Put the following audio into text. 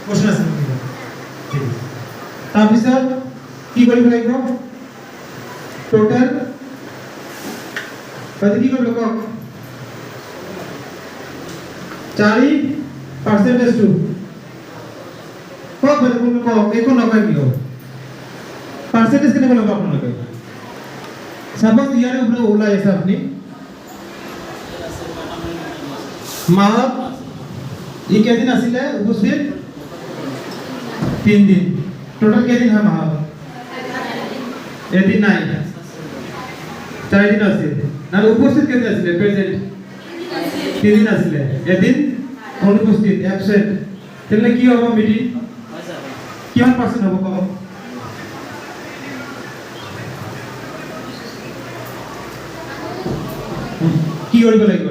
question আছে নেকি ঠিক আছে তাৰপিছত কি কৰিব লাগিব টোটাল তাতে কি কৰিব কক 4% টু কক বলে কোন কক একো নকয় কি হ'ব পার্সেন্টেজ কেনে ল'ব আপোনালোকে সাপোজ ইয়াৰে উপরে ওলাই আছে আপনি মাহত ই কেদিন আছিলে উপস্থিত 3 দিন টোটাল কেদিন হয় মাহত এদিন নাই 4 দিন আছে না উপস্থিত কেদিন আছিলে প্রেজেন্ট 3 দিন আছিলে এদিন অনুপস্থিত অ্যাবসেন্ট তাহলে কি হবে মিটিং কিমান পার্সেন্ট হবে কম কি কৰিব লাগিব